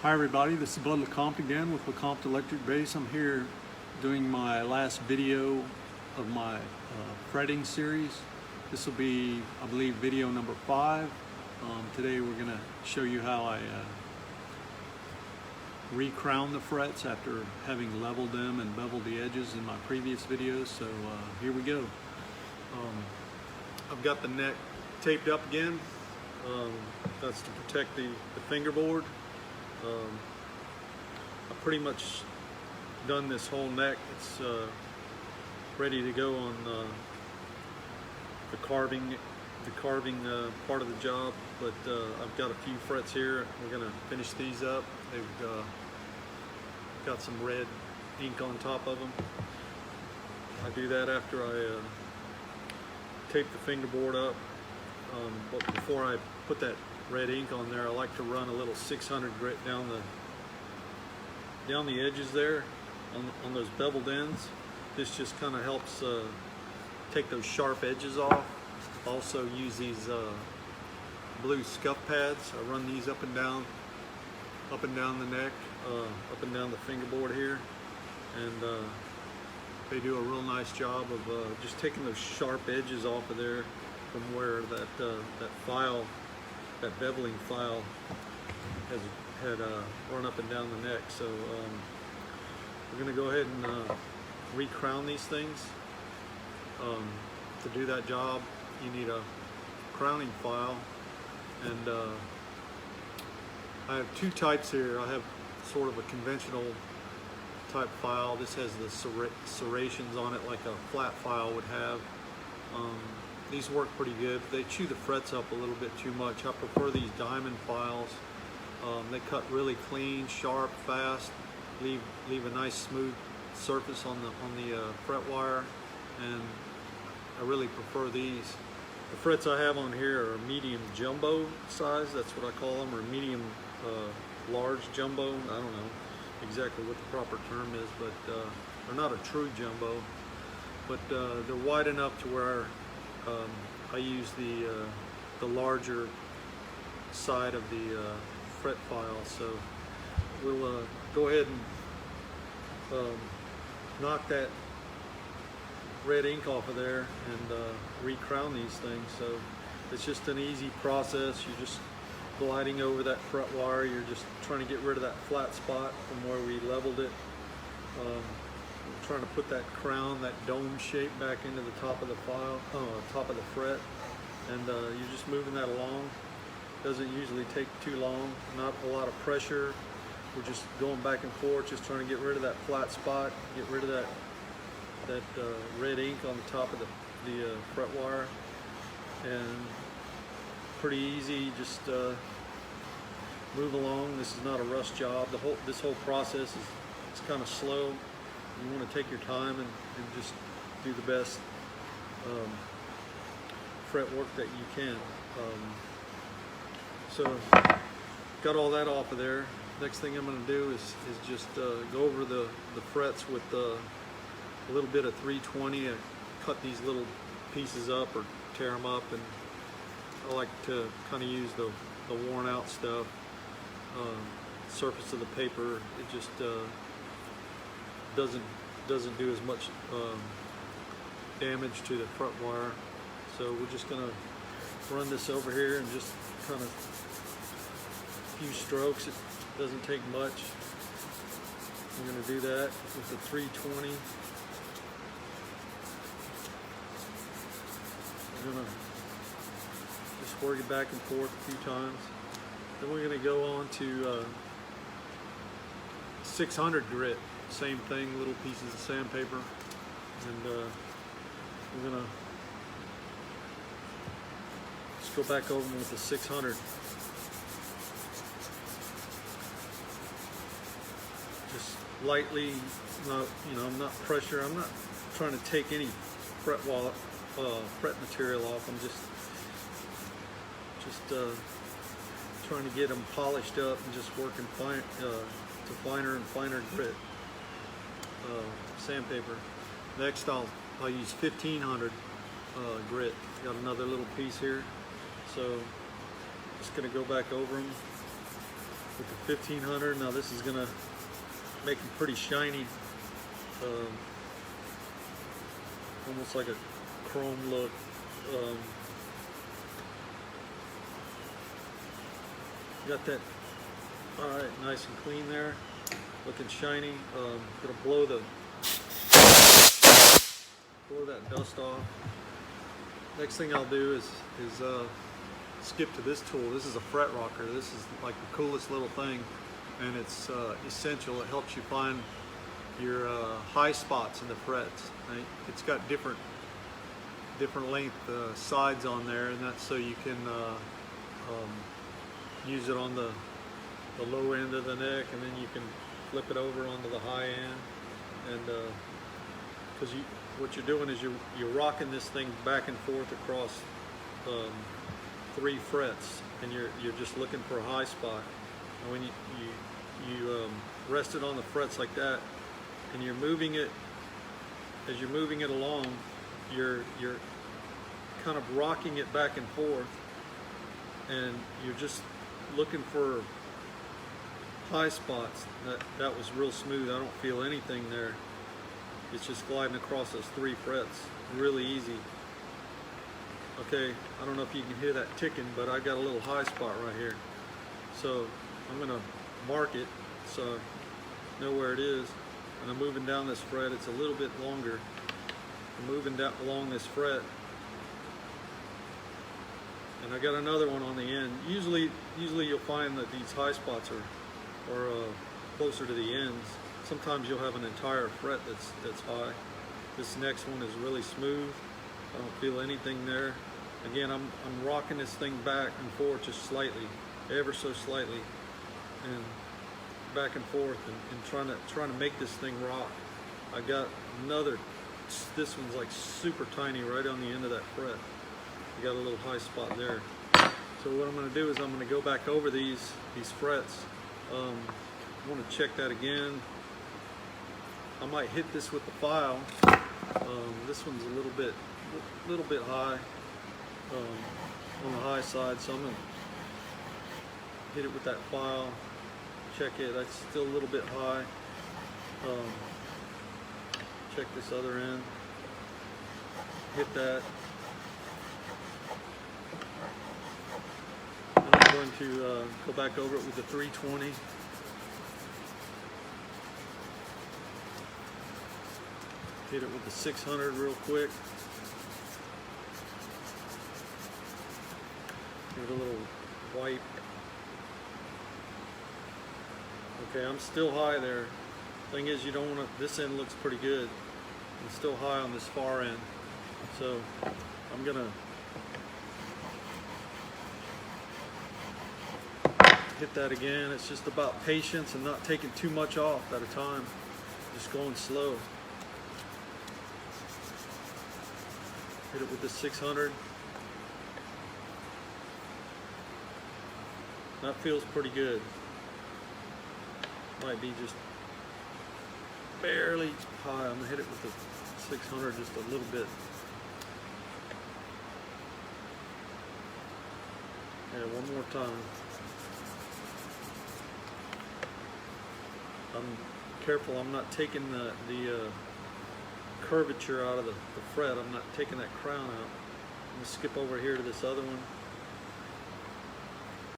Hi everybody, this is Bud LeCompte again with LeCompte Electric Base. I'm here doing my last video of my fretting series. This will be, I believe, video number 5. Today we're going to show you how I recrown the frets after having leveled them and beveled the edges in my previous videos. So here we go. I've got the neck taped up again. That's to protect the fingerboard. I've pretty much done this whole neck. It's ready to go on the carving part of the job, but I've got a few frets here. We're going to finish these up. They've got some red ink on top of them. I do that after I tape the fingerboard up, but before I put that red ink on there, I like to run a little 600 grit down the edges there on those beveled ends. This just kind of helps take those sharp edges off. Also use these blue scuff pads. I run these up and down the neck, up and down the fingerboard here, and they do a real nice job of just taking those sharp edges off of there from where that beveling file had run up and down the neck. So we're going to go ahead and recrown these things. To do that job, you need a crowning file, and I have two types here. I have sort of a conventional type file. This has the serrations on it like a flat file would have. These work pretty good. They chew the frets up a little bit too much. I prefer these diamond files. They cut really clean, sharp, fast, leave a nice smooth surface on the fret wire, and I really prefer these. The frets I have on here are medium jumbo size. That's what I call them, or medium large jumbo. I don't know exactly what the proper term is, but they're not a true jumbo, but they're wide enough to where I use the larger side of the fret file. So we'll go ahead and knock that red ink off of there and recrown these things. So it's just an easy process. You're just gliding over that fret wire. You're just trying to get rid of that flat spot from where we leveled it. Trying to put that crown, that dome shape back into the top of the file, top of the fret, and you're just moving that along. Doesn't usually take too long, not a lot of pressure. We're just going back and forth, just trying to get rid of that flat spot, get rid of that red ink on the top of the fret wire, and pretty easy. Just move along. This is not a rush job. This whole process is kind of slow. You want to take your time and just do the best fret work that you can. So got all that off of there. Next thing I'm going to do is just go over the frets with a little bit of 320 and cut these little pieces up or tear them up, and I like to kind of use the worn out stuff. Surface of the paper, it just doesn't do as much damage to the fret wire. So we're just going to run this over here and just kind of a few strokes. It doesn't take much. I'm going to do that with the 320. I'm going to just work it back and forth a few times. Then we're going to go on to 600 grit. Same thing, little pieces of sandpaper, and we're gonna just go back over them with the 600. Just lightly, I'm not pressure. I'm not trying to take any fret material off. I'm just trying to get them polished up and just working to finer and finer grit. Sandpaper. Next I'll use 1500 grit. Got another little piece here, so just going to go back over them with the 1500. Now this is gonna make them pretty shiny, almost like a chrome look. Got that all right, nice and clean there, looking shiny. Gonna blow that dust off. Next thing I'll do is skip to this tool. This is a fret rocker. This is like the coolest little thing, and it's essential. It helps you find your high spots in the frets. Right? It's got different length sides on there, and that's so you can use it on the low end of the neck, and then you can flip it over onto the high end. And because what you're doing is you're rocking this thing back and forth across 3 frets, and you're just looking for a high spot. And when you rest it on the frets like that, and you're moving it, as you're moving it along, you're kind of rocking it back and forth, and you're just looking for high spots. That was real smooth. I don't feel anything there. It's just gliding across those 3 frets, really easy. Okay, I don't know if you can hear that ticking, but I got a little high spot right here. So I'm gonna mark it so I know where it is. And I'm moving down this fret. It's a little bit longer. I'm moving down along this fret, and I got another one on the end. Usually you'll find that these high spots are closer to the ends. Sometimes you'll have an entire fret that's high. This next one is really smooth. I don't feel anything there. Again, I'm rocking this thing back and forth just slightly, ever so slightly, and back and forth, and trying to make this thing rock. I got another. This one's like super tiny right on the end of that fret. You got a little high spot there. So what I'm going to do is I'm going to go back over these frets. I want to check that again. I might hit this with the file. This one's a little bit high, on the high side, so I'm going to hit it with that file. Check it. That's still a little bit high. Check this other end. Hit that. And I'm going to go back over it with the 320. Hit it with the 600 real quick. Give it a little wipe. Okay, I'm still high there. Thing is, you don't want to. This end looks pretty good. I'm still high on this far end, so I'm gonna hit that again. It's just about patience and not taking too much off at a time. Just going slow. Hit it with the 600. That feels pretty good. Might be just barely high. I'm gonna hit it with the 600 just a little bit. Yeah, one more time. I'm careful. I'm not taking the curvature out of the fret. I'm not taking that crown out. I'm gonna skip over here to this other one.